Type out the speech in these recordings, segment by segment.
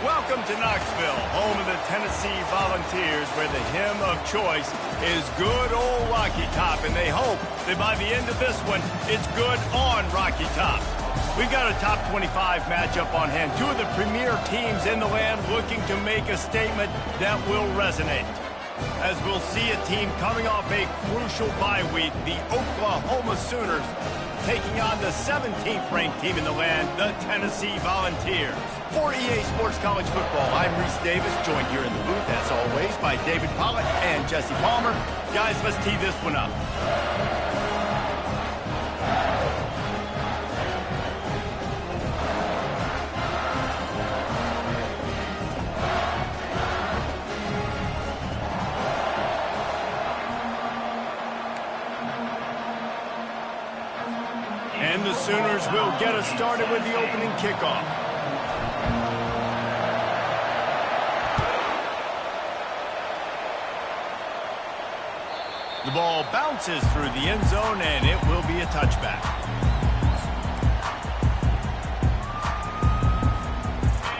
Welcome to Knoxville, home of the Tennessee Volunteers, where the hymn of choice is good old Rocky Top, and they hope that by the end of this one, it's good on Rocky Top. We've got a top 25 matchup on hand. Two of the premier teams in the land looking to make a statement that will resonate. As we'll see a team coming off a crucial bye week, the Oklahoma Sooners taking on the 17th ranked team in the land, the Tennessee Volunteers. For EA Sports College Football, I'm Reese Davis, joined here in the booth, as always, by David Pollack and Jesse Palmer. Guys, let's tee this one up. And the Sooners will get us started with the opening kickoff. The ball bounces through the end zone, and it will be a touchback.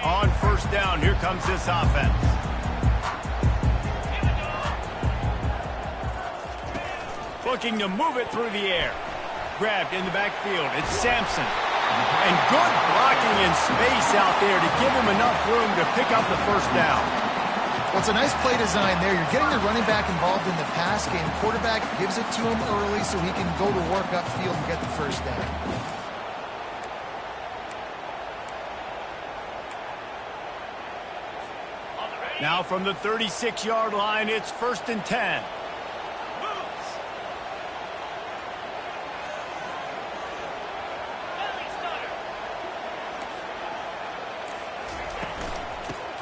On first down, here comes this offense. Looking to move it through the air. Grabbed in the backfield. It's Sampson. And good blocking in space out there to give him enough room to pick up the first down. Well, it's a nice play design there. You're getting the running back involved in the pass game. Quarterback gives it to him early so he can go to work upfield and get the first down. Now from the 36-yard line, it's 1st and 10.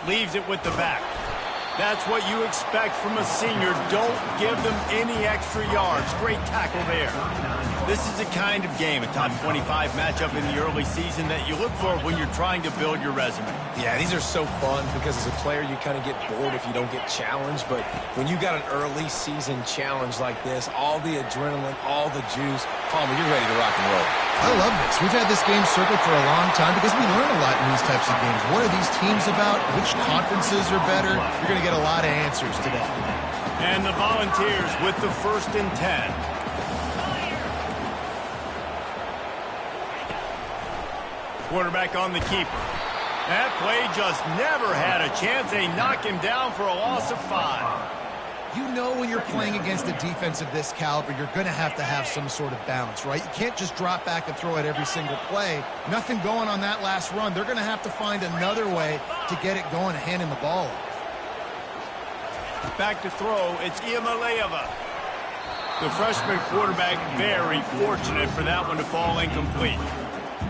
Leaves it with the back. That's what you expect from a senior. Don't give them any extra yards. Great tackle there. This is the kind of game, a top 25 matchup in the early season, that you look for when you're trying to build your resume. Yeah, these are so fun because as a player, you kind of get bored if you don't get challenged. But when you got an early season challenge like this, all the adrenaline, all the juice, Palmer, you're ready to rock and roll. I love this. We've had this game circled for a long time because we learn a lot in these types of games. What are these teams about? Which conferences are better? You're going to get a lot of answers today. And the Volunteers with the 1st and 10. Quarterback on the keeper. That play just never had a chance. They knock him down for a loss of 5. You know when you're playing against a defense of this caliber, you're going to have some sort of balance, right? You can't just drop back and throw it every single play. Nothing going on that last run. They're going to have to find another way to get it going and handing the ball off. Back to throw, it's Iamaleava. The freshman quarterback very fortunate for that one to fall incomplete.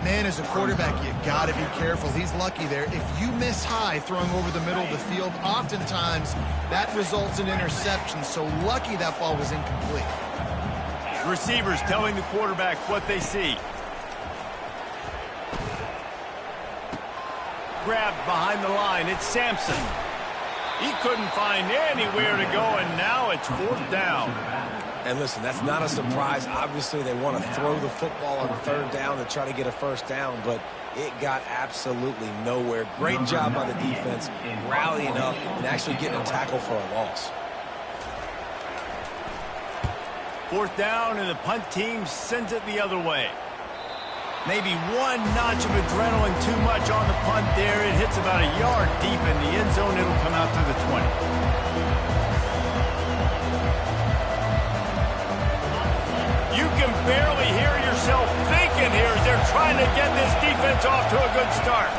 Man, as a quarterback, you got to be careful. He's lucky there. If you miss high throwing over the middle of the field, oftentimes that results in interception. So lucky that ball was incomplete. Receivers telling the quarterback what they see. Grabbed behind the line. It's Sampson. He couldn't find anywhere to go, and now it's 4th down. And listen, that's not a surprise. Obviously, they want to throw the football on 3rd down to try to get a first down, but it got absolutely nowhere. Great job by the defense rallying up and actually getting a tackle for a loss. 4th down, and the punt team sends it the other way. Maybe one notch of adrenaline too much on the punt there. It hits about a yard deep in the end zone. It'll come out to the 20. You can barely hear yourself thinking here as they're trying to get this defense off to a good start.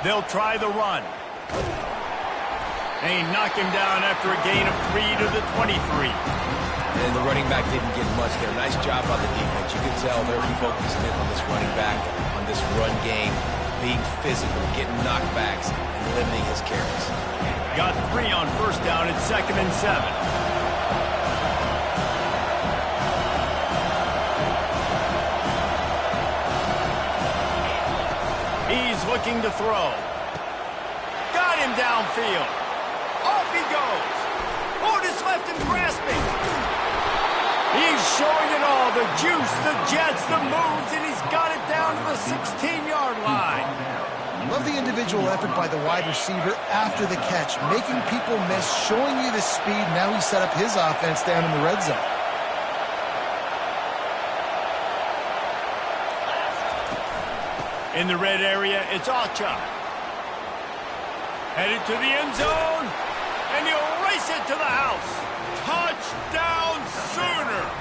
They'll try the run. They knock him down after a gain of 3 to the 23. And the running back didn't get much there. Nice job by the defense. You can tell they're focused in on this running back, on this run game, being physical, getting knockbacks, and limiting his carries. Got 3 on first down. It's 2nd and 7. He's looking to throw. Got him downfield. Off he goes. Otis left him grasping. He's showing it all. The juice, the jets, the moves, and he's got it down to the 16-yard line. Love the individual effort by the wide receiver after the catch, making people miss, showing you the speed. Now he set up his offense down in the red zone. In the red area, it's Ocha. Headed to the end zone, and he'll race it to the house. Touchdown Sooners!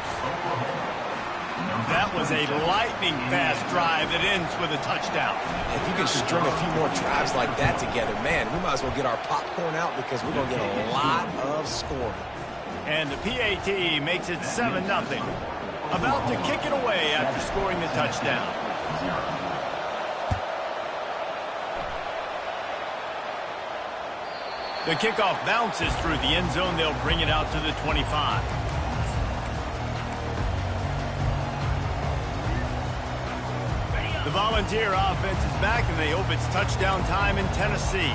That was a lightning-fast drive that ends with a touchdown. If you can string a few more drives like that together, man, we might as well get our popcorn out because we're going to get a lot of scoring. And the PAT makes it 7-0. About to kick it away after scoring the touchdown. The kickoff bounces through the end zone. They'll bring it out to the 25. The Volunteer offense is back, and they hope it's touchdown time in Tennessee.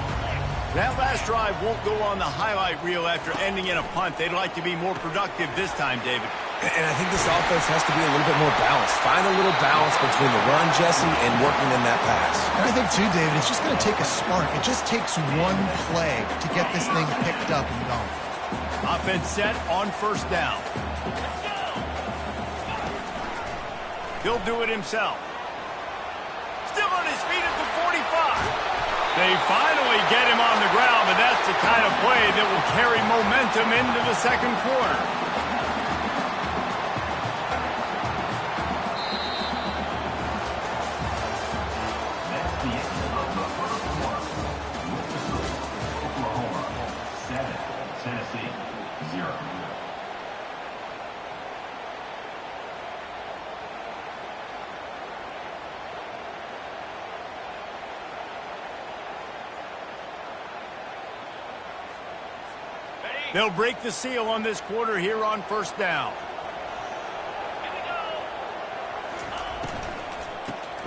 That last drive won't go on the highlight reel after ending in a punt. They'd like to be more productive this time, David. And I think this offense has to be a little bit more balanced. Find a little balance between the run, Jesse, and working in that pass. And I think, too, David, it's just going to take a spark. It just takes one play to get this thing picked up and going. Offense set on first down. He'll do it himself. Still on his feet at the 45. They finally get him on the ground, but that's the kind of play that will carry momentum into the second quarter. They'll break the seal on this quarter here on first down.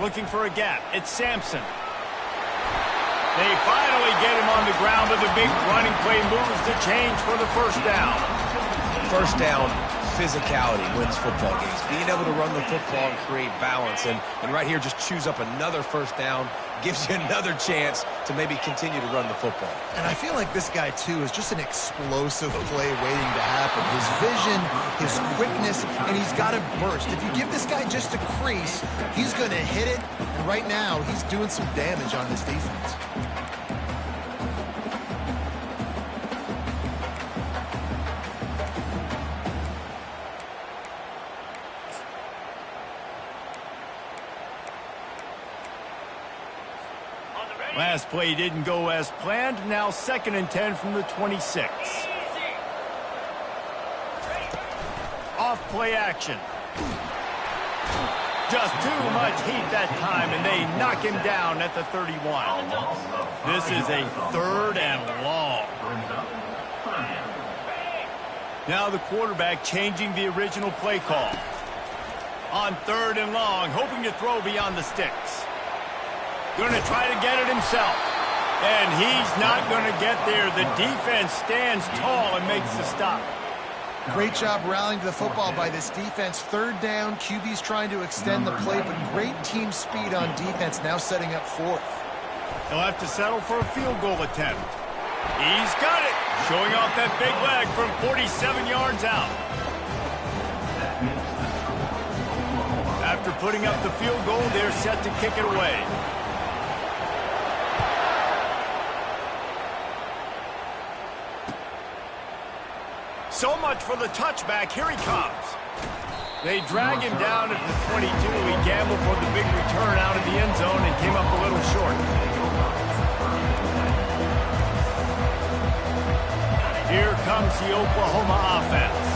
Looking for a gap. It's Sampson. They finally get him on the ground, but the big running play moves the change for the first down. First down, physicality wins football games. Being able to run the football and create balance. And right here, just choose up another first down. Gives you another chance to maybe continue to run the football. And I feel like this guy, too, is just an explosive play waiting to happen. His vision, his quickness, and he's got to burst. If you give this guy just a crease, he's going to hit it. And right now, he's doing some damage on this defense. Last play didn't go as planned. Now 2nd and 10 from the 26. Off play action. Just too much heat that time, and they knock him down at the 31. This is a 3rd and long. Now the quarterback changing the original play call. On 3rd and long, hoping to throw beyond the sticks. Going to try to get it himself. And he's not going to get there. The defense stands tall and makes the stop. Great job rallying to the football by this defense. 3rd down, QB's trying to extend the play, but great team speed on defense, now setting up 4th. He'll have to settle for a field goal attempt. He's got it. Showing off that big leg from 47 yards out. After putting up the field goal, they're set to kick it away. So much for the touchback. Here he comes. They drag him down at the 22. He gambled for the big return out of the end zone and came up a little short. Here comes the Oklahoma offense.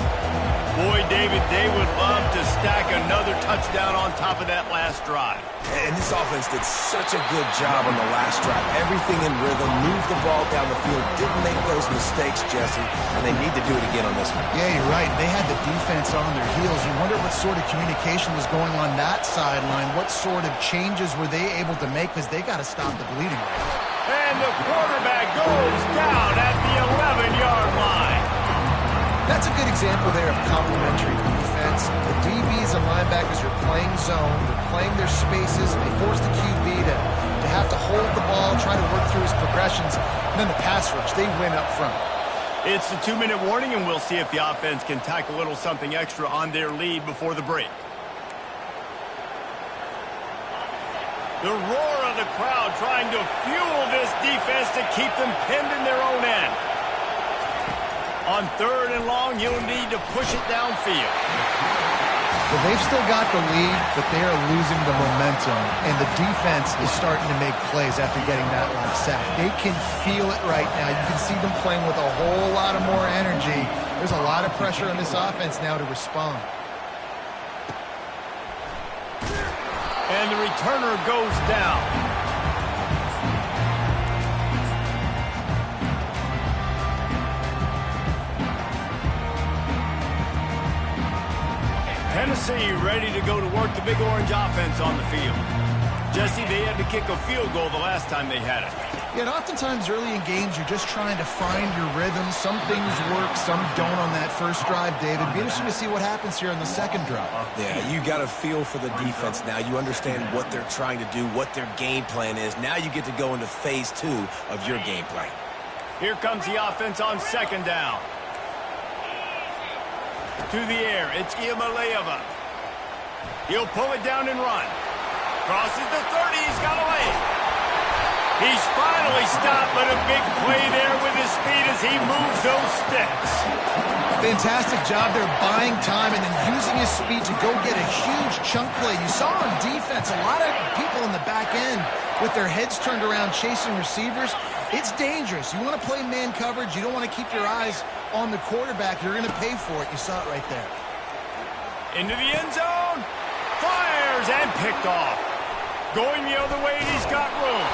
Boy, David, they would love to stack another touchdown on top of that last drive. And this offense did such a good job on the last drive. Everything in rhythm, moved the ball down the field, didn't make those mistakes, Jesse, and they need to do it again on this one. Yeah, you're right. They had the defense on their heels. You wonder what sort of communication was going on that sideline. What sort of changes were they able to make, because they got to stop the bleeding. And the quarterback goes down at the 11-yard line. That's a good example there of complementary defense. The DBs and linebackers are playing zone. They're playing their spaces. They force the QB to have to hold the ball progressions. And then the pass rush, they win up front. It's the 2-minute warning, and we'll see if the offense can tack a little something extra on their lead before the break. The roar of the crowd trying to fuel this defense to keep them pinned in their own end. On 3rd and long, he'll need to push it downfield. Well, they've still got the lead, but they are losing the momentum, and the defense is starting to make plays after getting that last sack. They can feel it right now. You can see them playing with a whole lot of more energy. There's a lot of pressure on this offense now to respond. And the returner goes down. Tennessee ready to go to work the Big Orange offense on the field. Jesse, they had to kick a field goal the last time they had it. Yeah, and oftentimes early in games, you're just trying to find your rhythm. Some things work, some don't on that first drive, David. Be interesting to see what happens here on the second drive. Yeah, you got a feel for the defense now. You understand what they're trying to do, what their game plan is. Now you get to go into phase 2 of your game plan. Here comes the offense on 2nd down. To the air, it's Iamaleava. He'll pull it down and run. Crosses the 30, he's got a lane. He's finally stopped, but a big play there with his speed as he moves those sticks. Fantastic job there buying time and then using his speed to go get a huge chunk play. You saw on defense a lot of people in the back end with their heads turned around chasing receivers. It's dangerous. You want to play man coverage. You don't want to keep your eyes on the quarterback. You're going to pay for it. You saw it right there. Into the end zone. Fires and picked off. Going the other way, and he's got room.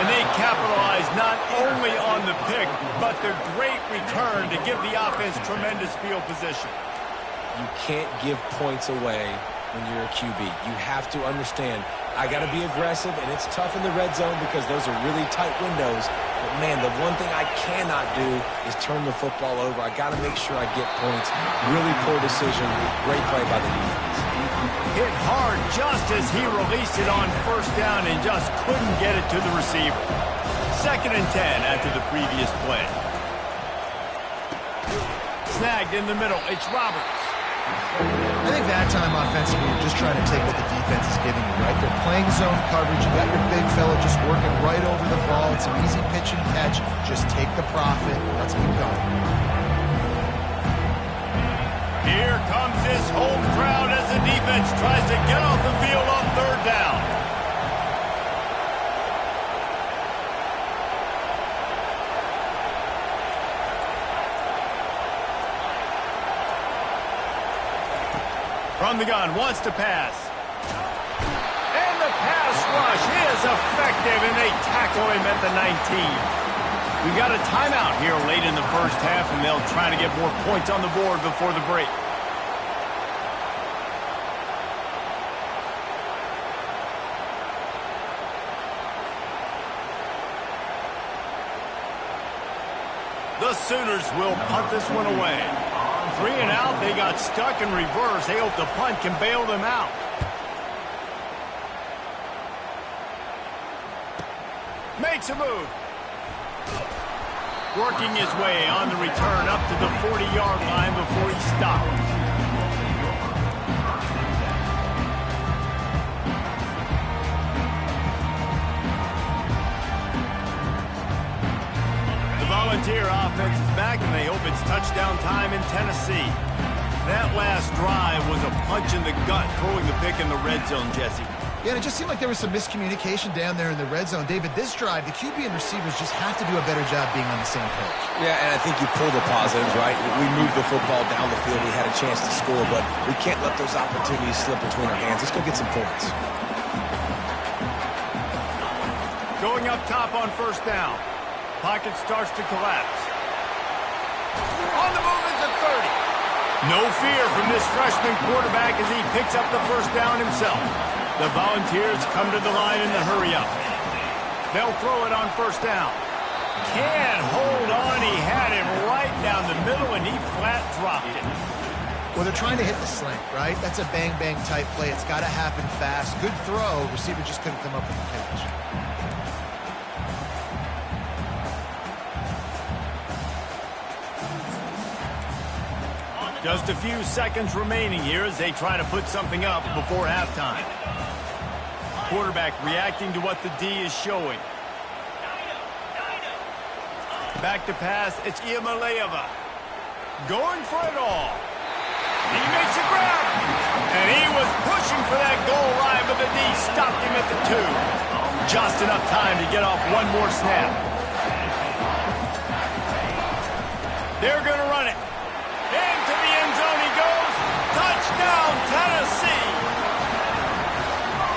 And they capitalize not only on the pick, but the great return to give the offense tremendous field position. You can't give points away when you're a QB. You have to understand, I got to be aggressive, and it's tough in the red zone because those are really tight windows. But, man, the one thing I cannot do is turn the football over. I got to make sure I get points. Really poor decision. Great play by the defense. Hit hard just as he released it on 1st down and just couldn't get it to the receiver. 2nd and 10 after the previous play. Snagged in the middle. It's Roberts. I think that time offensively, you're just trying to take what the defense is giving you, right? They're playing zone coverage. You got your big fella just working right over the ball. It's an easy pitch and catch. Just take the profit. Let's keep going. Here comes this home crowd as the defense tries to get off the field on 3rd down. From the gun, wants to pass. And the pass rush is effective, and they tackle him at the 19. We got a timeout here late in the first half, and they'll try to get more points on the board before the break. The Sooners will punt this one away. 3 and out, they got stuck in reverse. They hope the punt can bail them out. Makes a move. Working his way on the return up to the 40-yard line before he stopped. The Volunteer offense is back, and they hope it's touchdown time in Tennessee. That last drive was a punch in the gut, throwing the pick in the red zone, Jesse. Yeah, and it just seemed like there was some miscommunication down there in the red zone. David, this drive, the QB and receivers just have to do a better job being on the same page. Yeah, and I think you pull the positives, right? We moved the football down the field. We had a chance to score, but we can't let those opportunities slip between our hands. Let's go get some points. Going up top on 1st down. Pocket starts to collapse. On the move is the 30. No fear from this freshman quarterback as he picks up the 1st down himself. The Volunteers come to the line in the hurry-up. They'll throw it on 1st down. Can't hold on. He had him right down the middle, and he flat dropped it. Well, they're trying to hit the slant, right? That's a bang-bang type play. It's got to happen fast. Good throw. Receiver just couldn't come up with the catch. Just a few seconds remaining here as they try to put something up before halftime. Quarterback reacting to what the D is showing. Back to pass, it's Iamaleava. Going for it all. He makes a grab. And he was pushing for that goal line, but the D stopped him at the 2. Just enough time to get off one more snap. They're going to run it. Into the end zone he goes. Touchdown, Tennessee.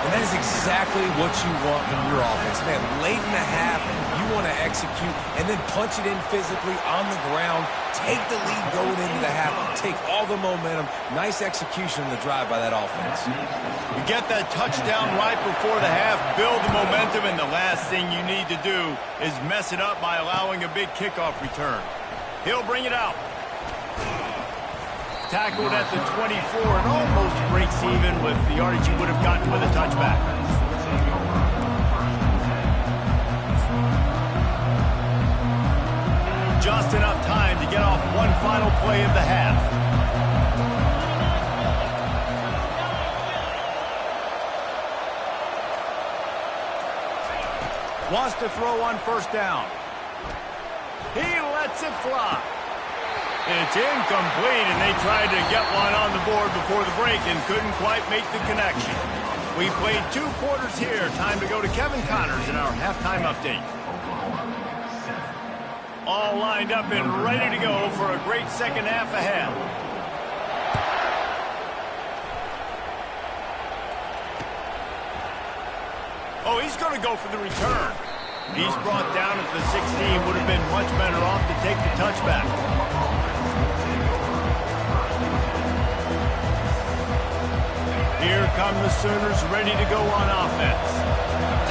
And that is exactly what you want from your offense. Man, late in the half, you want to execute and then punch it in physically on the ground. Take the lead going into the half. Take all the momentum. Nice execution in the drive by that offense. You get that touchdown right before the half, build the momentum, and the last thing you need to do is mess it up by allowing a big kickoff return. He'll bring it out. Tackled at the 24 and almost breaks even with the yardage he would have gotten with a touchback. Just enough time to get off one final play of the half. Wants to throw on first down. He lets it fly. It's incomplete, and they tried to get one on the board before the break and couldn't quite make the connection. We played 2 quarters here. Time to go to Kevin Connors in our halftime update. All lined up and ready to go for a great second half ahead. Oh, he's going to go for the return. He's brought down at the 16. Would have been much better off to take the touchback. Here come the Sooners ready to go on offense.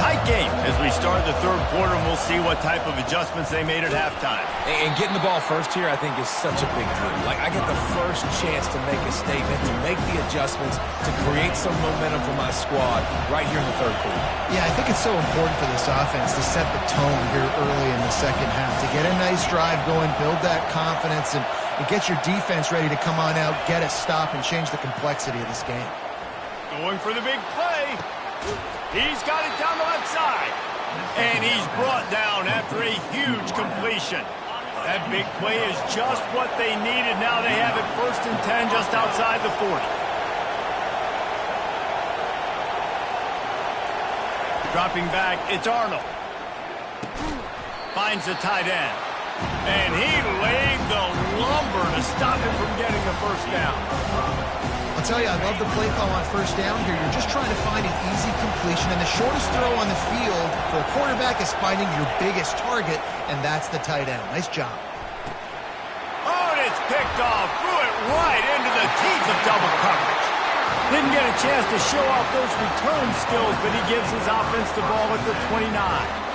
Tight game as we start the third quarter, and we'll see what type of adjustments they made at halftime. And getting the ball first here, I think, is such a big deal. Like, I get the first chance to make a statement, to make the adjustments, to create some momentum for my squad right here in the third quarter. Yeah, I think it's so important for this offense to set the tone here early in the second half, to get a nice drive going, build that confidence, and get your defense ready to come on out, get a stop, and change the complexity of this game. Going for the big play. He's got it down the left side. And he's brought down after a huge completion. That big play is just what they needed. Now they have it 1st and 10 just outside the 40. Dropping back, it's Arnold. Finds the tight end. And he laid the lumber to stop him from getting the first down. I'll tell you, I love the play call on first down here. You're just trying to find an easy completion, and the shortest throw on the field for a quarterback is finding your biggest target, and that's the tight end. Nice job. Oh, and it's picked off. Threw it right into the teeth of double coverage. Didn't get a chance to show off those return skills, but he gives his offense the ball at the 29.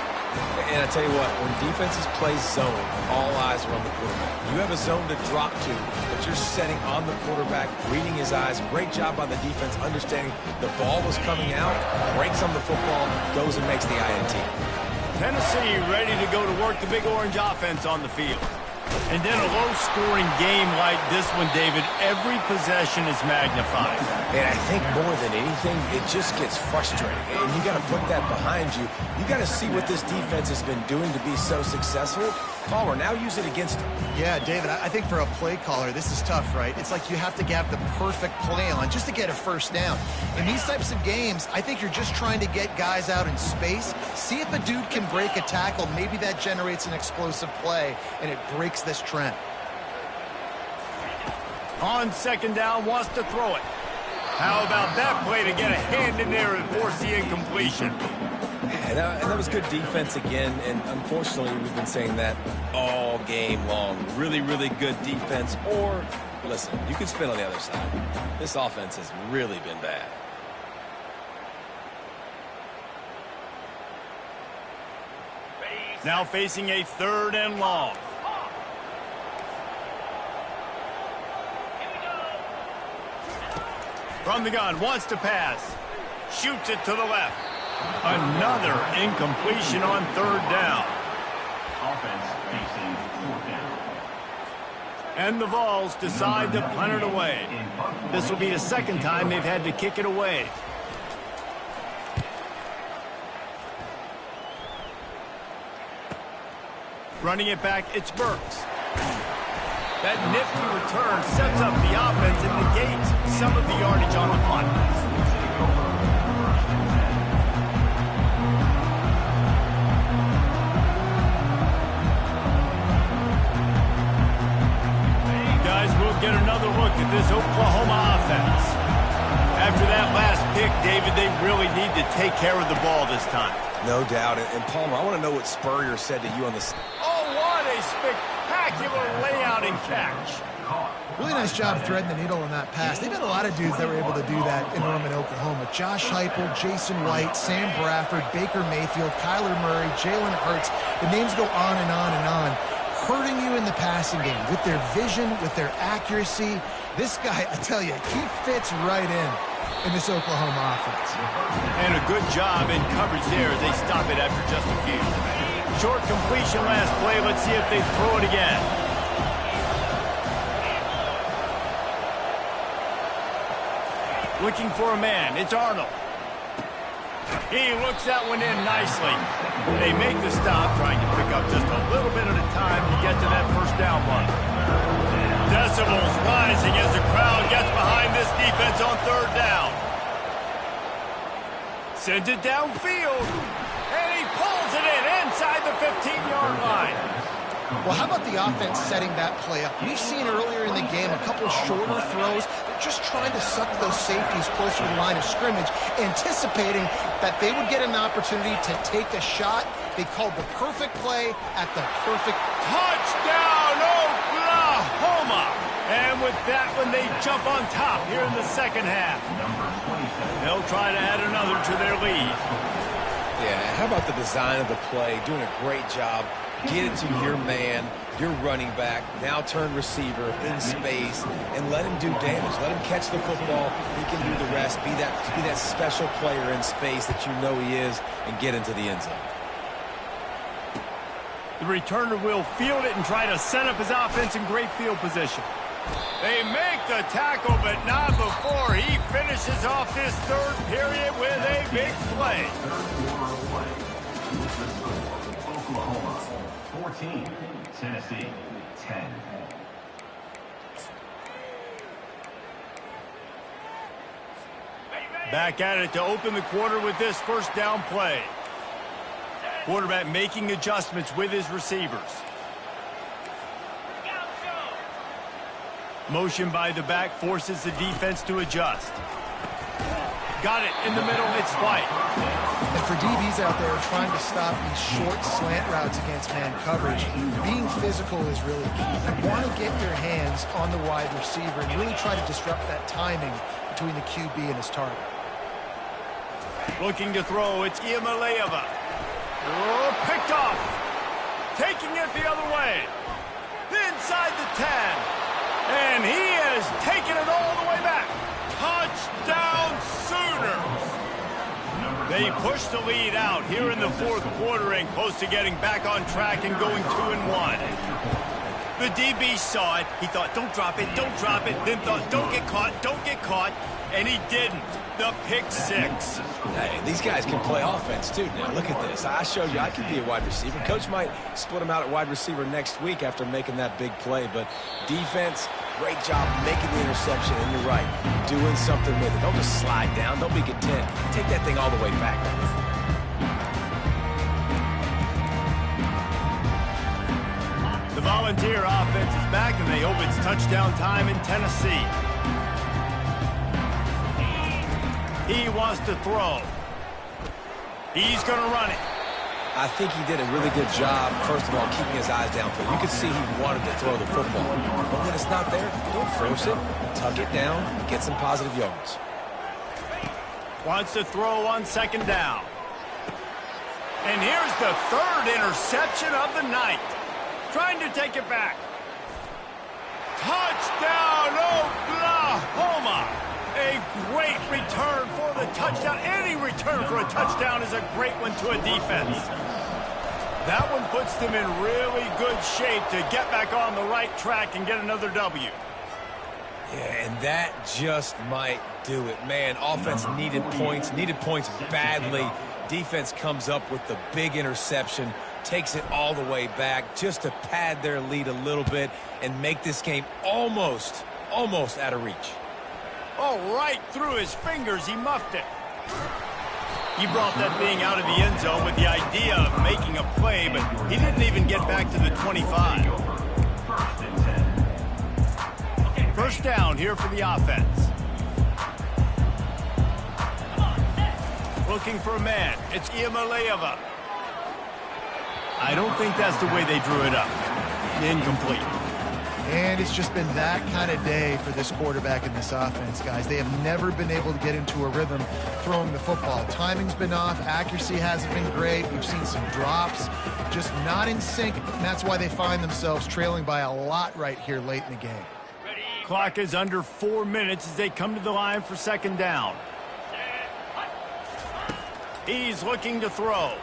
And I tell you what, when defenses play zone, all eyes are on the quarterback. You have a zone to drop to, but you're setting on the quarterback, reading his eyes. Great job by the defense, understanding the ball was coming out, breaks on the football, goes and makes the INT. Tennessee ready to go to work the Big Orange offense on the field. And then a low-scoring game like this one, David, every possession is magnified. And I think more than anything, it just gets frustrating. And you got to put that behind you. You got to see what this defense has been doing to be so successful. Caller, now use it against him. Yeah, David, I think for a play caller, this is tough, right? It's like you have to have the perfect play on just to get a first down. In these types of games, I think you're just trying to get guys out in space, see if a dude can break a tackle. Maybe that generates an explosive play, and it breaks this trend. On second down, wants to throw it. How about that play to get a hand in there and force the incompletion? And that was good defense again, and unfortunately, we've been saying that all game long. Really, really good defense, or, listen, you can spin on the other side. This offense has really been bad. Now facing a 3rd and long. From the gun, wants to pass. Shoots it to the left. Another incompletion on 3rd down. Offense facing 4th down. And the Vols decide to punt it away. This will be the second time they've had to kick it away. Running it back, it's Burks. That nifty return sets up the offense and negates some of the yardage on the punt. Guys, we'll get another look at this Oklahoma offense. After that last pick, David, they really need to take care of the ball this time. No doubt. And Palmer, I want to know what Spurrier said to you on this. Oh, what a spectacular layout and catch. Really nice job threading the needle on that pass. They've had a lot of dudes that were able to do that in Norman, Oklahoma. Josh Heupel, Jason White, Sam Bradford, Baker Mayfield, Kyler Murray, Jalen Hurts. The names go on and on and on. Hurting you in the passing game with their vision, with their accuracy. This guy, I tell you, he fits right in this Oklahoma offense. And a good job in coverage there as they stop it after just a few. Short completion last play. Let's see if they throw it again. Looking for a man. It's Arnold. He looks that one in nicely. They make the stop, trying to pick up just a little bit at a time to get to that first down one. Decibels rising as the crowd gets behind this defense on third down. Sends it downfield, and he pulls it in inside the 15-yard line. Well, how about the offense setting that play up? We've seen earlier in the game a couple shorter throws. They're just trying to suck those safeties closer to the line of scrimmage, anticipating that they would get an opportunity to take a shot. They called the perfect play at the perfect touchdown, Oklahoma! And with that one, they jump on top here in the second half. They'll try to add another to their lead. Yeah, how about the design of the play? Doing a great job. Get it to your man, your running back, now turn receiver in space, and let him do damage. Let him catch the football. He can do the rest. Be that special player in space that you know he is, and get into the end zone. The returner will field it and try to set up his offense in great field position. They make the tackle, but not before he finishes off this third period with a big play. Oklahoma 14, Tennessee 10. Back at it to open the quarter with this first down play. Quarterback making adjustments with his receivers. Motion by the back forces the defense to adjust. Got it in the middle, it's White. And for DBs out there trying to stop these short slant routes against man coverage, being physical is really key. You want to get your hands on the wide receiver and really try to disrupt that timing between the QB and his target. Looking to throw, it's Iamaleava. Oh, picked off. Taking it the other way. Inside the 10. And he has taken it all the way back. Touchdown Sooners. They push the lead out here in the fourth quarter and close to getting back on track and going 2-1. The DB saw it. He thought, don't drop it, don't drop it. Then thought, don't get caught. And he didn't. The pick six. Hey, these guys can play offense, too. Now, look at this. I showed you I can be a wide receiver. Coach might split him out at wide receiver next week after making that big play. But defense, great job making the interception. And you're right, doing something with it. Don't just slide down. Don't be content. Take that thing all the way back. The Volunteer offense is back, and they hope it's touchdown time in Tennessee. He wants to throw. He's going to run it. I think he did a really good job, first of all, keeping his eyes downfield. You could see he wanted to throw the football. But when it's not there, don't force it. Tuck it down and get some positive yards. Wants to throw on second down. And here's the third interception of the night. Trying to take it back. Touchdown, Oklahoma! A great return for the touchdown. Any return for a touchdown is a great one to a defense. That one puts them in really good shape to get back on the right track and get another W. Yeah, and that just might do it. Man, offense needed points badly. Defense comes up with the big interception, takes it all the way back just to pad their lead a little bit and make this game almost out of reach. Oh, right through his fingers, he muffed it. He brought that thing out of the end zone with the idea of making a play, but he didn't even get back to the 25. First down here for the offense. Looking for a man. It's Iamaleava. I don't think that's the way they drew it up. Incomplete. And it's just been that kind of day for this quarterback in this offense, guys. They have never been able to get into a rhythm throwing the football. Timing's been off. Accuracy hasn't been great. We've seen some drops. Just not in sync, and that's why they find themselves trailing by a lot right here late in the game. Clock is under 4 minutes as they come to the line for second down. He's looking to throw.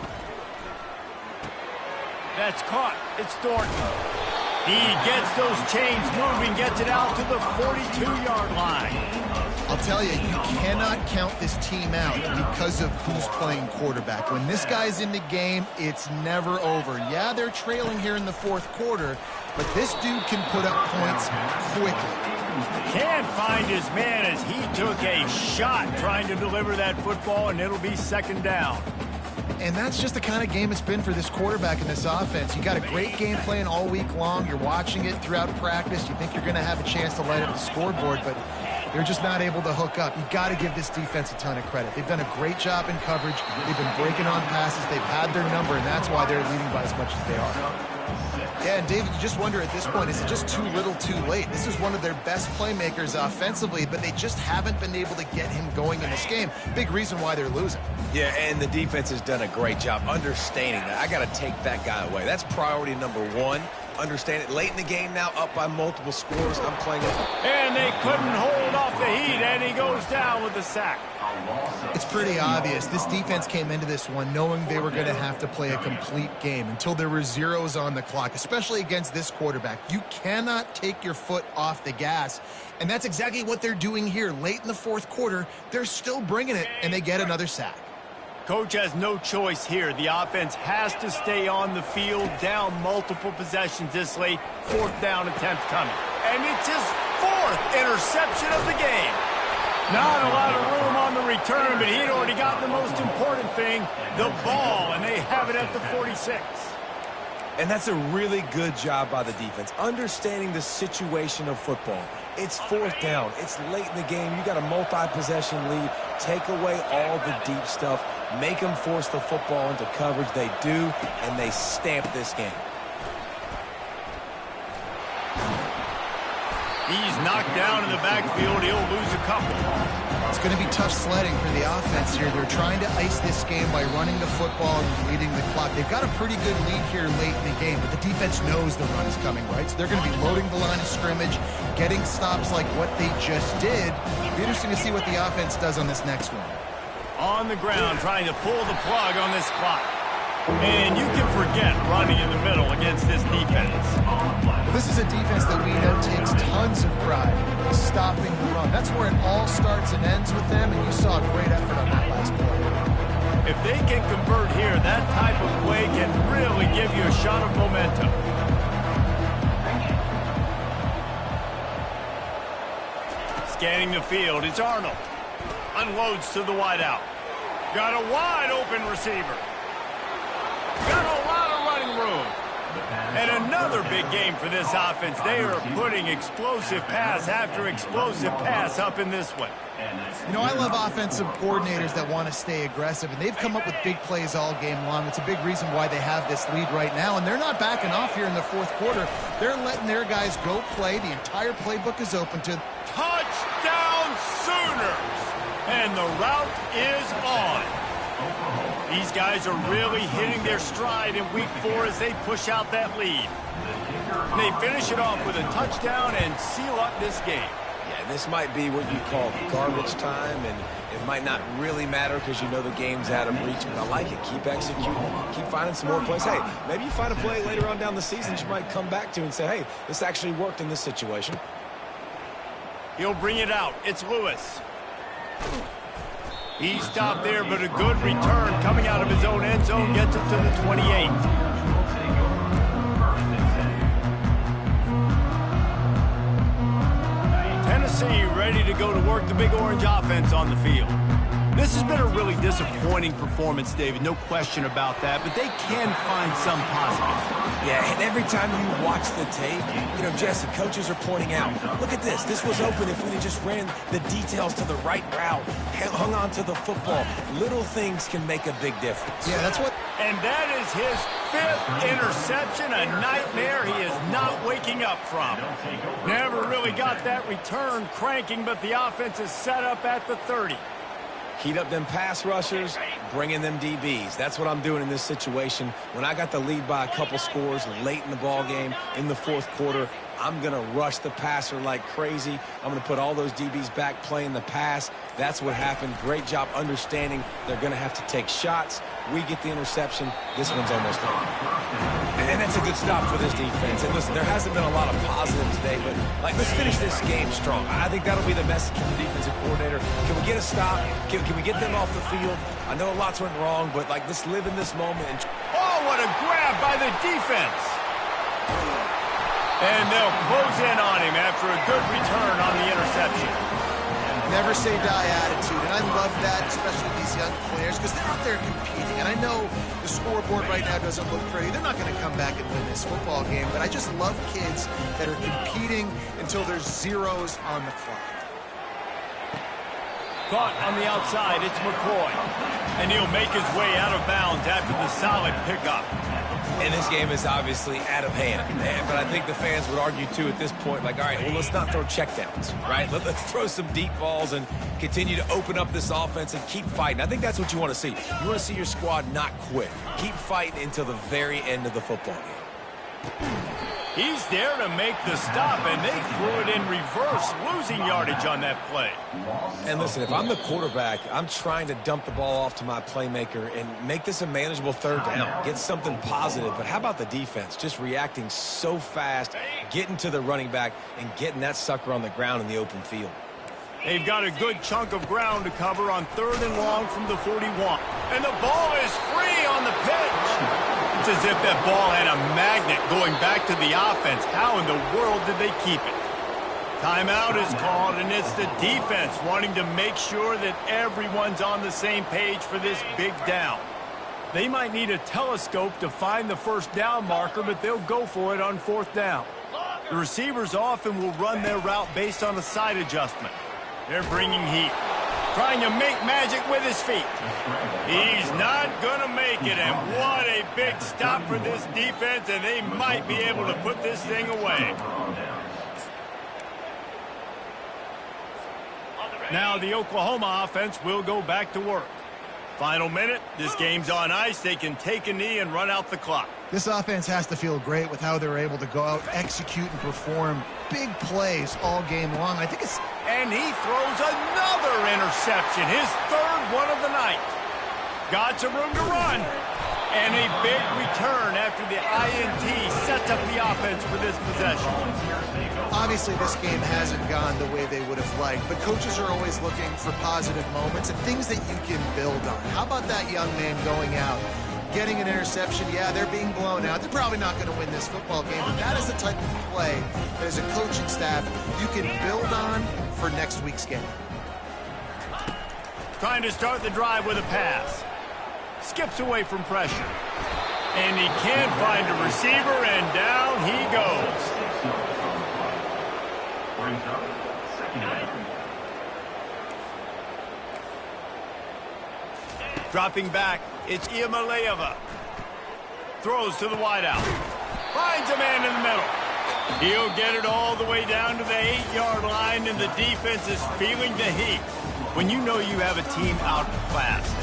That's caught. It's Thornton. He gets those chains moving, gets it out to the 42-yard line. I'll tell you, you cannot count this team out because of who's playing quarterback. When this guy's in the game, it's never over. Yeah, they're trailing here in the fourth quarter, but this dude can put up points quickly. Can't find his man as he took a shot trying to deliver that football, and it'll be second down. And that's just the kind of game it's been for this quarterback in this offense. You got a great game plan all week long. You're watching it throughout practice. You think you're going to have a chance to light up the scoreboard, but they're just not able to hook up. You got to give this defense a ton of credit. They've done a great job in coverage. They've been breaking on passes. They've had their number, and that's why they're leading by as much as they are. Yeah, and David, you just wonder at this point, is it just too little too late? This is one of their best playmakers offensively, but they just haven't been able to get him going in this game. Big reason why they're losing. Yeah, and the defense has done a great job understanding that. I got to take that guy away. That's priority number one. Understand it. Late in the game now, up by multiple scores. I'm playing it. And they couldn't hold off the heat, and he goes down with the sack. It's pretty obvious. This defense came into this one knowing they were going to have to play a complete game until there were zeros on the clock, especially against this quarterback. You cannot take your foot off the gas, and that's exactly what they're doing here. Late in the fourth quarter, they're still bringing it, and they get another sack. Coach has no choice here. The offense has to stay on the field, down multiple possessions this late. Fourth down attempt coming. And it's his fourth interception of the game. Not a lot of room on the return, but he'd already gotten the most important thing, the ball, and they have it at the 46. And that's a really good job by the defense, understanding the situation of football. It's fourth down. It's late in the game. You got a multi-possession lead. Take away all the deep stuff. Make them force the football into coverage. They do, and they stamp this game. He's knocked down in the backfield. He'll lose a couple. It's going to be tough sledding for the offense here. They're trying to ice this game by running the football and leading the clock. They've got a pretty good lead here late in the game, but the defense knows the run is coming, right? So they're going to be loading the line of scrimmage, getting stops like what they just did. It'll be interesting to see what the offense does on this next one. On the ground, trying to pull the plug on this clock. And you can forget running in the middle against this defense. Well, this is a defense that we know takes tons of pride in stopping the run. That's where it all starts and ends with them, and you saw a great effort on that last play. If they can convert here, that type of play can really give you a shot of momentum. Scanning the field, it's Arnold. Unloads to the wideout. Got a wide open receiver. Got a lot of running room. And another big game for this offense. They are putting explosive pass after explosive pass up in this one. You know, I love offensive coordinators that want to stay aggressive, and they've come up with big plays all game long. It's a big reason why they have this lead right now, and they're not backing off here in the fourth quarter. They're letting their guys go play. The entire playbook is open to touchdown Sooners. And the route is on. These guys are really hitting their stride in week 4 as they push out that lead. They finish it off with a touchdown and seal up this game. Yeah, And this might be what you call garbage time, and it might not really matter because you know the game's out of reach, but I like it. Keep executing. Keep finding some more plays. Hey, maybe you find a play later on down the season you might come back to and say, hey, this actually worked in this situation. He'll bring it out. It's Lewis. He stopped there, but a good return coming out of his own end zone gets it to the 28. Tennessee ready to go to work the Big Orange offense on the field. This has been a really disappointing performance, David, no question about that, but they can find some positives. Yeah, and every time you watch the tape, you know, Jesse, coaches are pointing out, look at this. This was open if we just ran the details to the right route, hung on to the football. Little things can make a big difference. Yeah, that's what... And that is his 5th interception, a nightmare he is not waking up from. Never really got that return cranking, but the offense is set up at the 30. Heat up them pass rushers, bring in them DBs. That's what I'm doing in this situation. When I got the lead by a couple scores late in the ball game in the 4th quarter, I'm going to rush the passer like crazy. I'm going to put all those DBs back playing the pass. That's what happened. Great job understanding they're going to have to take shots. We get the interception. This one's almost over. And that's a good stop for this defense. And listen, there hasn't been a lot of positive today, but let's finish this game strong. I think that'll be the message from the defensive coordinator. Can we get a stop? Can we get them off the field? I know lots went wrong, but let's live in this moment. Oh, what a grab by the defense. And they'll close in on him after a good return on the interception. Never say die attitude, and I love that, especially these young players, because they're out there competing. And I know the scoreboard right now doesn't look pretty. They're not going to come back and win this football game, but I just love kids that are competing until there's zeros on the clock. Caught on the outside, it's McCoy. And he'll make his way out of bounds after the solid pickup. And this game is obviously out of hand. But I think the fans would argue, too, at this point, all right, well, let's not throw checkdowns, right? Let's throw some deep balls and continue to open up this offense and keep fighting. I think that's what you want to see. You want to see your squad not quit. Keep fighting until the very end of the football game. He's there to make the stop, and they threw it in reverse, losing yardage on that play. And listen, if I'm the quarterback, I'm trying to dump the ball off to my playmaker and make this a manageable 3rd down, get something positive. But how about the defense? Just reacting so fast, getting to the running back, and getting that sucker on the ground in the open field. They've got a good chunk of ground to cover on 3rd and long from the 41. And the ball is free on the pitch. It's as if that ball had a magnet going back to the offense. How in the world did they keep it? Timeout is called, and it's the defense wanting to make sure that everyone's on the same page for this big down. They might need a telescope to find the 1st down marker, but they'll go for it on 4th down. The receivers often will run their route based on a side adjustment. They're bringing heat, trying to make magic with his feet. He's not going to make it, and what a big stop for this defense, and they might be able to put this thing away. Now the Oklahoma offense will go back to work. Final minute, this game's on ice. They can take a knee and run out the clock. This offense has to feel great with how they're able to go out, execute, and perform big plays all game long. I think it's... And he throws another interception, his 3rd one of the night. Got some room to run. And a big return after the INT sets up the offense for this possession. Obviously, this game hasn't gone the way they would have liked, but coaches are always looking for positive moments and things that you can build on. How about that young man going out, getting an interception? Yeah, they're being blown out. They're probably not going to win this football game, but that is the type of play that as a coaching staff you can build on for next week's game. Trying to start the drive with a pass. Skips away from pressure. And he can't find a receiver, and down he goes. Dropping back, it's Iamaleava. Throws to the wideout. Finds a man in the middle. He'll get it all the way down to the 8-yard line, and the defense is feeling the heat. When you know you have a team outclassed,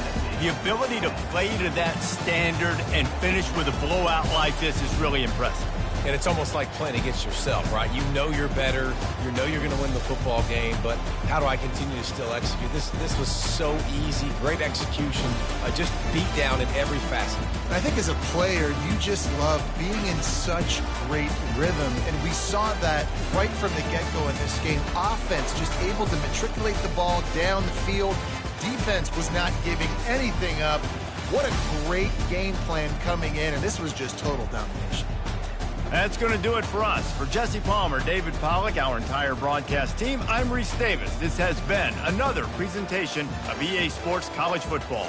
the ability to play to that standard and finish with a blowout like this is really impressive. And it's almost like playing against yourself, right? You know you're better. You know you're going to win the football game, but how do I continue to still execute? This was so easy. Great execution. Just beat down in every facet. I think as a player, you just love being in such great rhythm, and we saw that right from the get-go in this game. Offense just able to matriculate the ball down the field. Defense was not giving anything up. What a great game plan coming in, and this was just total domination. That's going to do it for us. For Jesse Palmer, David Pollack, our entire broadcast team, I'm Reese Davis. This has been another presentation of EA Sports College Football.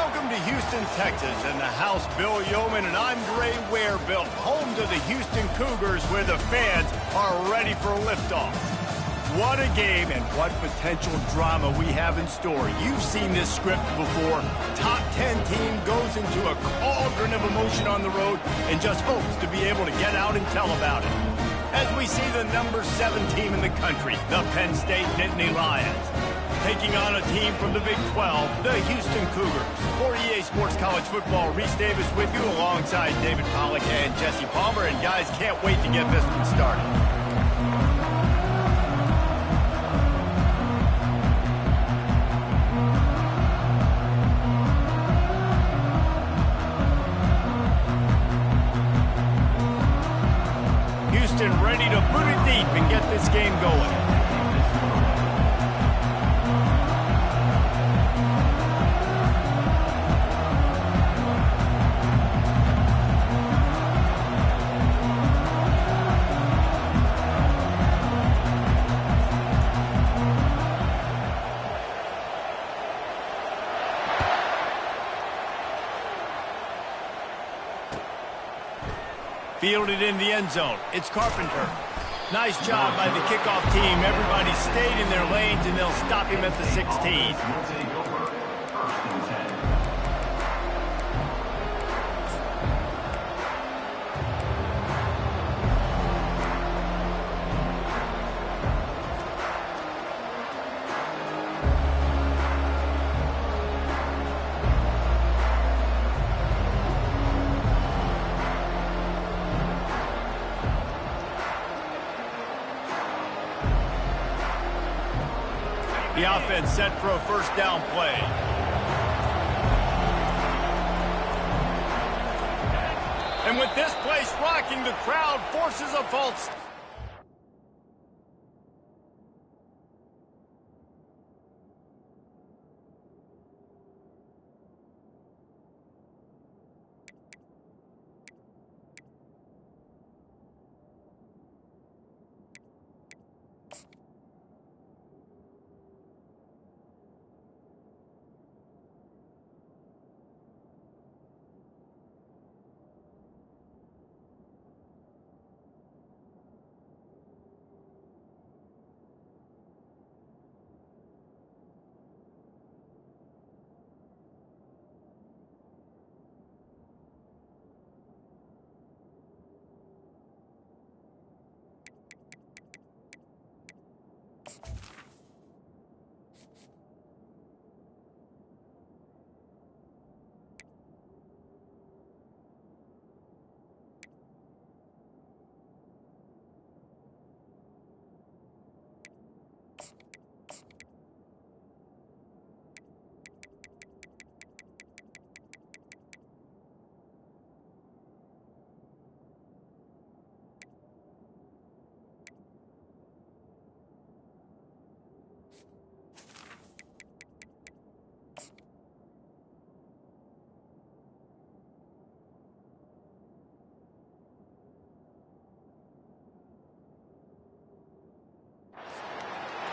Welcome to Houston, Texas, and the house Bill Yeoman and Andre Ware built, home to the Houston Cougars, where the fans are ready for liftoff. What a game and what potential drama we have in store. You've seen this script before. Top 10 team goes into a cauldron of emotion on the road and just hopes to be able to get out and tell about it. As we see the number 7 team in the country, the Penn State Nittany Lions, taking on a team from the Big 12, the Houston Cougars. For EA Sports College Football, Reese Davis with you alongside David Pollack and Jesse Palmer. And guys, can't wait to get this one started. Houston ready to put it deep and get this game going. Fielded in the end zone. It's Carpenter. Nice job by the kickoff team. Everybody stayed in their lanes, and they'll stop him at the 16. The offense set for a first down play. And with this place rocking, the crowd forces a false.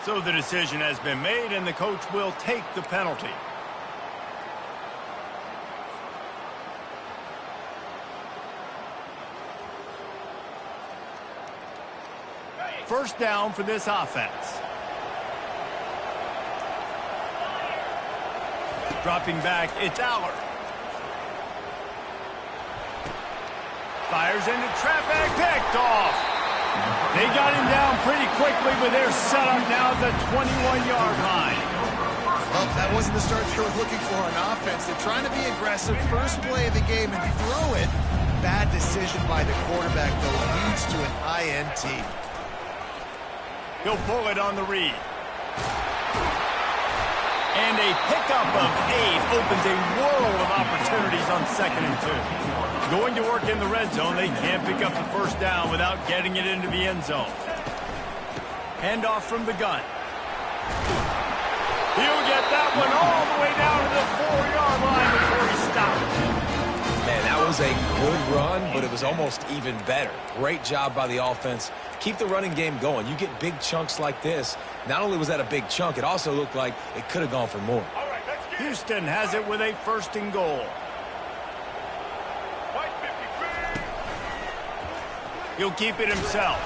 So the decision has been made, and the coach will take the penalty. First down for this offense. Dropping back, it's Aller. Fires into traffic, picked off. They got him down pretty quickly, but they're set up now at the 21-yard line. Well, that wasn't the start they were looking for on offense. They're trying to be aggressive. First play of the game and throw it. Bad decision by the quarterback, though, leads to an INT. He'll pull it on the read. And a pickup of 8 opens a world of opportunities on 2nd and 2. Going to work in the red zone, they can't pick up the first down without getting it into the end zone. Handoff from the gun. He'll get that one all the way down to the 4-yard line before he stops. Man, that was a good run, but it was almost even better. Great job by the offense. Keep the running game going. You get big chunks like this. Not only was that a big chunk, it also looked like it could have gone for more. All right, let's get Houston has it with a 1st and goal. He'll keep it himself.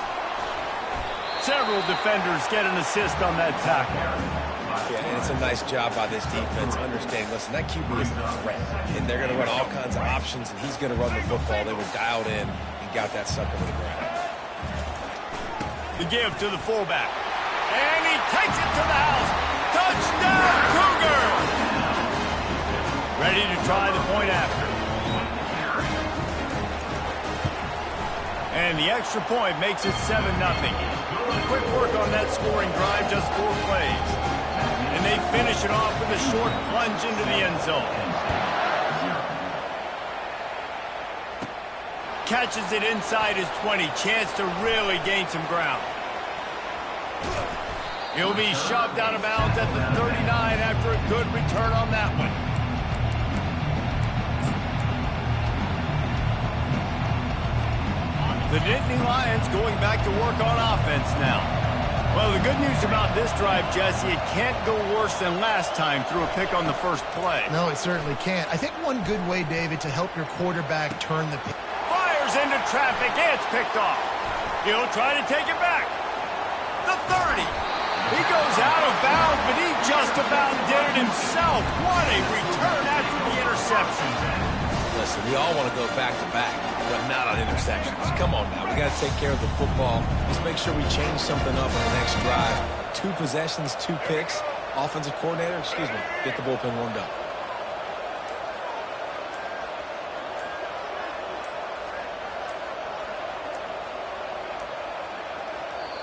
Several defenders get an assist on that tackle. Yeah, and it's a nice job by this defense understanding, listen, that QB isn't a threat. And they're going to run all kinds of options, and he's going to run the football. They were dialed in and got that sucker to the ground. The give to the fullback. And he takes it to the house. Touchdown, Cougars! Ready to try the point after. And the extra point makes it 7-0. Quick work on that scoring drive, just 4 plays. And they finish it off with a short plunge into the end zone. Catches it inside his 20. Chance to really gain some ground. He'll be shoved out of bounds at the 39 after a good return on that one. The Nittany Lions going back to work on offense now. Well, the good news about this drive, Jesse, it can't go worse than last time through a pick on the first play. No, it certainly can't. I think one good way, David, to help your quarterback turn the pick. Fires into traffic. It's picked off. He'll try to take it back. The 30. He goes out of bounds, but he just about did it himself. What a return after the interception. Listen, we all want to go back-to-back, but not on interceptions. Come on now. We got to take care of the football. Just make sure we change something up on the next drive. 2 possessions, 2 picks. Offensive coordinator, get the bullpen warmed up.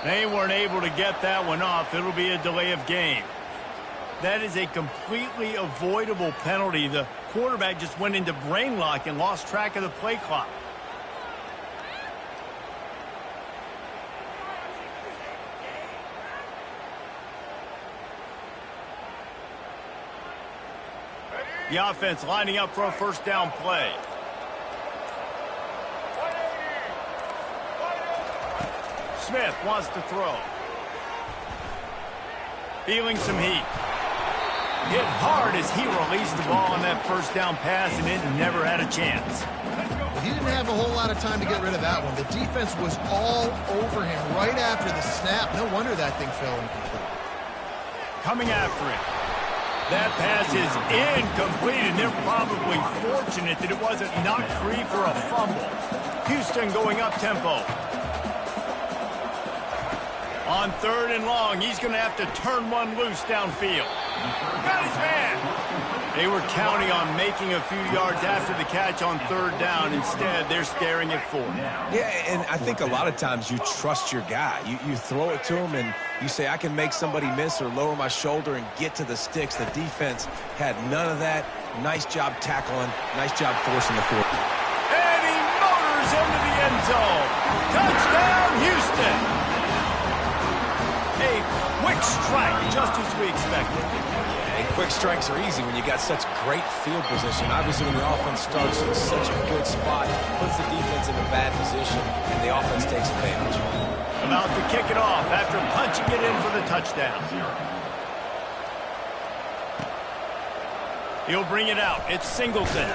They weren't able to get that one off. It'll be a delay of game. That is a completely avoidable penalty. The quarterback just went into brain lock and lost track of the play clock. The offense lining up for a 1st down play. Smith wants to throw. Feeling some heat. Hit hard as he released the ball on that 1st down pass, and it never had a chance. He didn't have a whole lot of time to get rid of that one. The defense was all over him right after the snap. No wonder that thing fell incomplete. Coming after it. That pass is incomplete, and they're probably fortunate that it wasn't knocked free for a fumble. Houston going up tempo. On 3rd and long, he's going to have to turn one loose downfield. Got his man. They were counting on making a few yards after the catch on 3rd down. Instead, they're staring at 4th. Yeah, and I think a lot of times you trust your guy. You throw it to him, and you say, I can make somebody miss or lower my shoulder and get to the sticks. The defense had none of that. Nice job tackling. Nice job forcing the 4th. And he motors into the end zone. Touchdown, Houston. A quick strike, just as we expected. And quick strikes are easy when you got such great field position. Obviously, when the offense starts in such a good spot, puts the defense in a bad position, and the offense takes advantage. About to kick it off after punching it in for the touchdown. He'll bring it out. It's Singleton.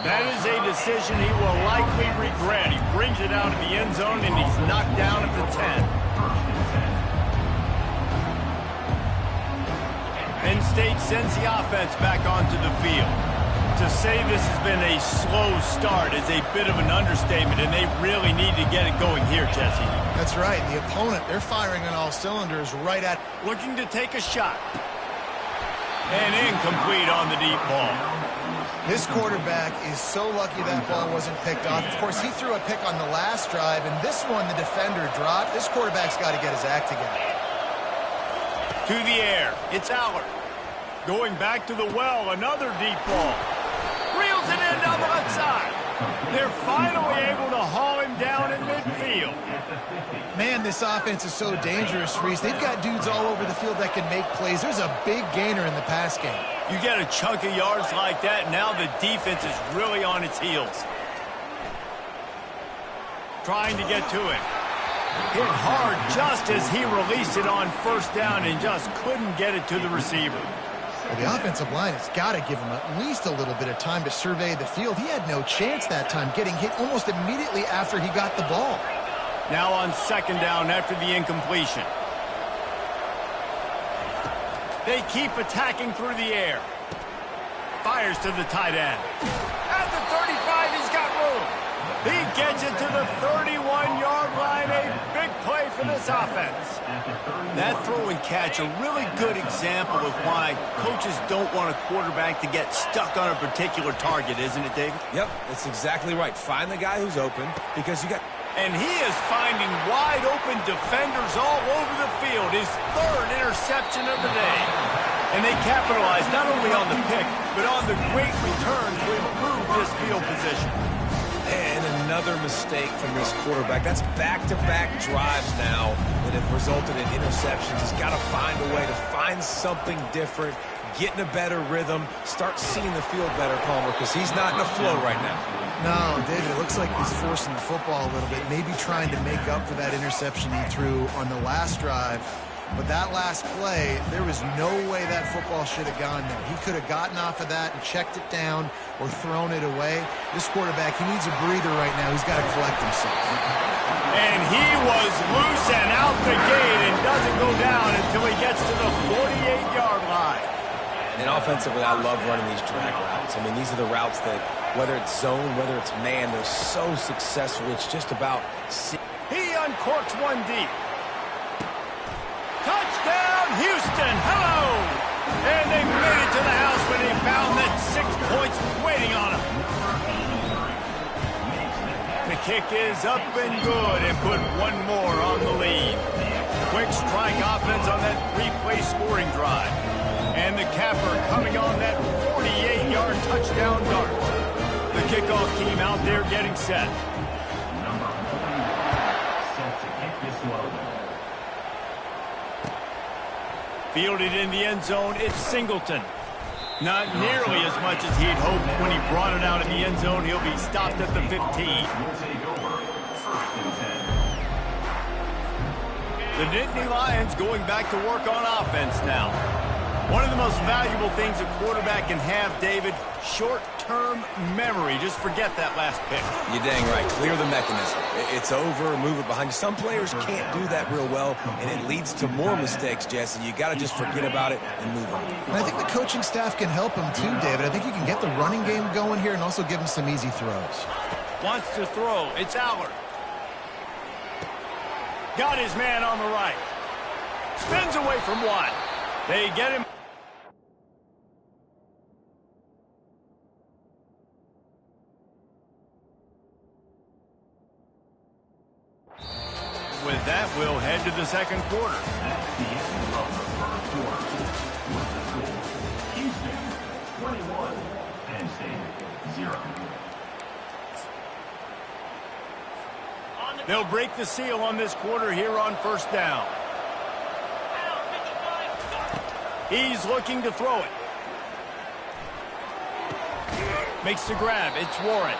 That is a decision he will likely regret. He brings it out of the end zone, and he's knocked down at the 10. Penn State sends the offense back onto the field. To say this has been a slow start is a bit of an understatement, and they really need to get it going here, Jesse. That's right. The opponent, they're firing on all cylinders right at... Looking to take a shot. And incomplete on the deep ball. This quarterback is so lucky that ball wasn't picked off. Of course, he threw a pick on the last drive, and this one the defender dropped. This quarterback's got to get his act together. To the air. It's Allard. Going back to the well, another deep ball. Reels it in down the left side. They're finally able to haul him down in midfield. Man, this offense is so dangerous, Reese. They've got dudes all over the field that can make plays. There's a big gainer in the pass game. You get a chunk of yards like that, now the defense is really on its heels. Trying to get to him. Hit hard just as he released it on first down and just couldn't get it to the receiver. Well, the offensive line has got to give him at least a little bit of time to survey the field. He had no chance that time, getting hit almost immediately after he got the ball. Now on second down after the incompletion. They keep attacking through the air. Fires to the tight end. At the 35, he's got room. He gets it to the 31-yard line. A big play for this offense. That throw and catch, a really good example of why coaches don't want a quarterback to get stuck on a particular target, isn't it, David? Yep, that's exactly right. Find the guy who's open because you got... And he is finding wide-open defenders all over the field. His third interception of the day. And they capitalize not only on the pick, but on the great returns to improve this field position. And another mistake from this quarterback. That's back-to-back drives now that have resulted in interceptions. He's got to find a way to find something different, get in a better rhythm, start seeing the field better, Palmer, because he's not in a flow right now. No, David, it looks like he's forcing the football a little bit, maybe trying to make up for that interception he threw on the last drive. But that last play, there was no way that football should have gone there. He could have gotten off of that and checked it down or thrown it away. This quarterback, he needs a breather right now. He's got to collect himself. And he was loose and out the gate and doesn't go down until he gets to the 48-yard line. And offensively, I love running these drag routes. I mean, these are the routes that, whether it's zone, whether it's man, they're so successful. It's just about... He uncorks one deep. Touchdown, Houston. Hello. And they made it to the house when they found that 6 points waiting on them. The kick is up and good and put one more on the lead. Quick strike offense on that three-play scoring drive. And the capper coming on that 48-yard touchdown dart. The kickoff team out there getting set. Number 49, set to kick this one. Fielded in the end zone, it's Singleton. Not nearly as much as he'd hoped when he brought it out in the end zone. He'll be stopped at the 15. Will take over, 1st and 10. The Nittany Lions going back to work on offense now. One of the most valuable things a quarterback can have, David, short-term memory. Just forget that last pick. You're dang right. Clear the mechanism. It's over, move it behind you. Some players can't do that real well, and it leads to more mistakes, Jesse. You got to just forget about it and move on. And I think the coaching staff can help him too, David. I think you can get the running game going here and also give him some easy throws. Wants to throw. It's Allard. Got his man on the right. Spins away from one. They get him. With that, we'll head to the second quarter. That's the end of the first quarter. With the score, Houston 21, Penn State 0. They'll break the seal on this quarter here on first down. He's looking to throw it. Makes the grab. It's Warren.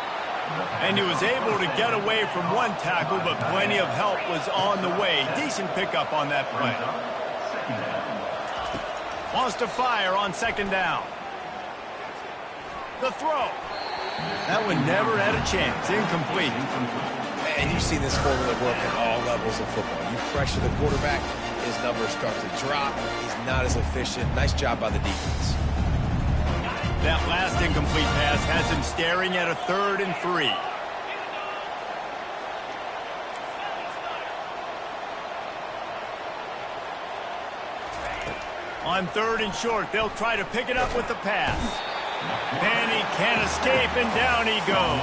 And he was able to get away from one tackle, but plenty of help was on the way. Decent pickup on that play. Wants to fire on second down. The throw. That one never had a chance. Incomplete. And you see this formula work at all levels of football. You pressure the quarterback, his numbers start to drop. He's not as efficient. Nice job by the defense. That last incomplete pass has him staring at a 3rd and 3. On 3rd and short, they'll try to pick it up with the pass. And he can't escape, and down he goes.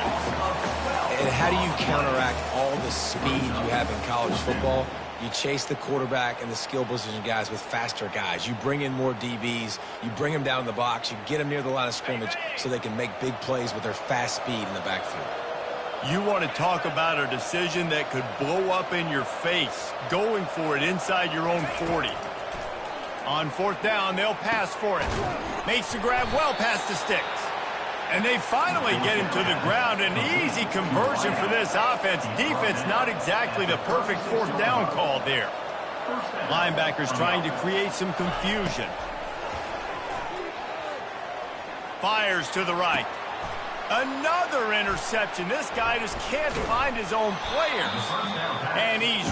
And how do you counteract all the speed you have in college football? You chase the quarterback and the skill position guys with faster guys. You bring in more DBs. You bring them down in the box. You get them near the line of scrimmage so they can make big plays with their fast speed in the backfield. You want to talk about a decision that could blow up in your face, going for it inside your own 40. On 4th down, they'll pass for it. Makes the grab well past the sticks. And they finally get him to the ground. An easy conversion for this offense. Defense not exactly the perfect fourth down call there. Linebackers trying to create some confusion. Fires to the right. Another interception. This guy just can't find his own players. And he's